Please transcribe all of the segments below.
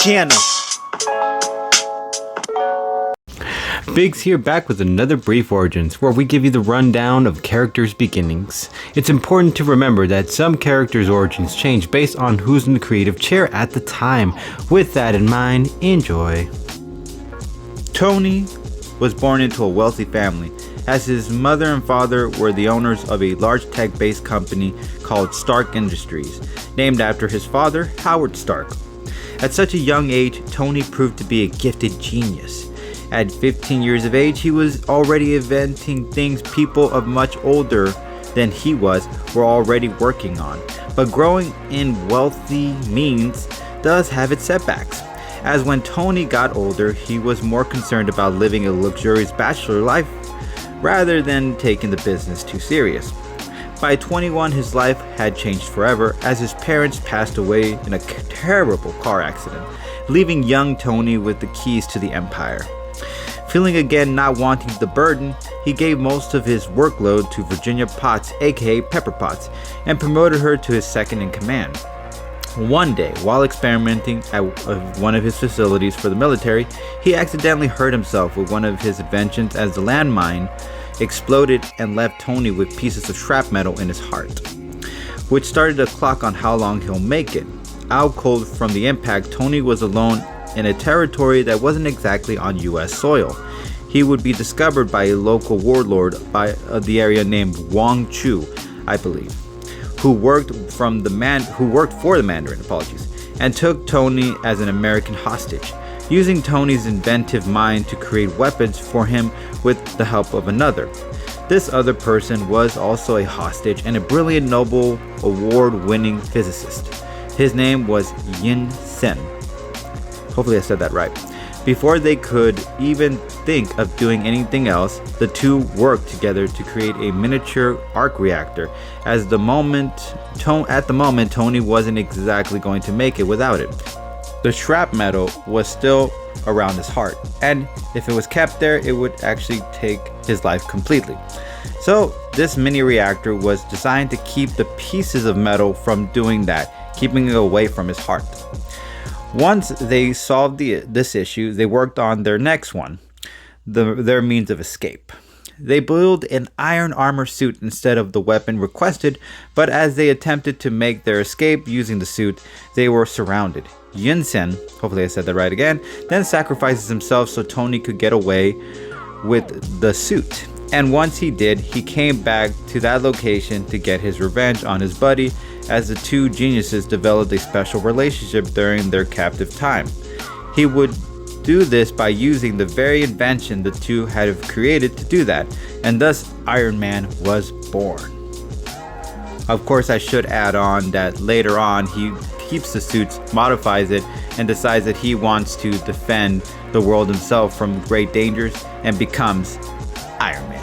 channel. Biggs here, back with another brief origins where we give you the rundown of characters' beginnings. It's important to remember that some characters' origins change based on who's in the creative chair at the time. With that in mind, enjoy. Tony was born into a wealthy family, as his mother and father were the owners of a large tech-based company called Stark Industries, named after his father, Howard Stark. At such a young age, Tony proved to be a gifted genius. At 15 years of age, he was already inventing things people of much older than he were already working on. But growing in wealthy means does have its setbacks, as when Tony got older, he was more concerned about living a luxurious bachelor life rather than taking the business too serious. By 21, his life had changed forever, as his parents passed away in a terrible car accident, leaving young Tony with the keys to the empire. Feeling again not wanting the burden, he gave most of his workload to Virginia Potts, aka Pepper Potts, and promoted her to his second in command. One day, while experimenting at one of his facilities for the military, he accidentally hurt himself with one of his inventions as the landmine exploded and left Tony with pieces of shrapnel in his heart, which started a clock on how long he'll make it. Out cold from the impact, Tony was alone in a territory that wasn't exactly on US soil. He would be discovered by a local warlord of the area named Wang Chu, I believe, who worked for the Mandarin, and took Tony as an American hostage, using Tony's inventive mind to create weapons for him with the help of another. This other person was also a hostage and a brilliant Nobel Award-winning physicist. His name was Yin Sen. Hopefully I said that right. Before they could even think of doing anything else, the two worked together to create a miniature arc reactor. At the moment, Tony wasn't exactly going to make it without it. The shrapnel was still around his heart, and if it was kept there, it would actually take his life completely. So this mini reactor was designed to keep the pieces of metal from doing that, keeping it away from his heart. Once they solved this issue, they worked on their next one, their means of escape. They built an iron armor suit instead of the weapon requested, but as they attempted to make their escape using the suit, they were surrounded. Yunsen, hopefully I said that right again, then sacrifices himself so Tony could get away with the suit. And once he did, he came back to that location to get his revenge on his buddy, as the two geniuses developed a special relationship during their captive time. He would do this by using the very invention the two had created to do that, and thus Iron Man was born. Of course, I should add on that later on he keeps the suits, modifies it, and decides that he wants to defend the world himself from great dangers and becomes Iron Man.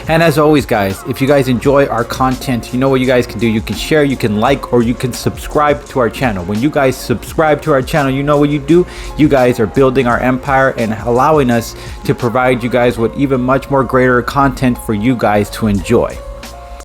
And as always, guys, if you guys enjoy our content, you know what you guys can do. You can share, you can like, or you can subscribe to our channel. When you guys subscribe to our channel, you know what you do. You guys are building our empire and allowing us to provide you guys with even much more greater content for you guys to enjoy.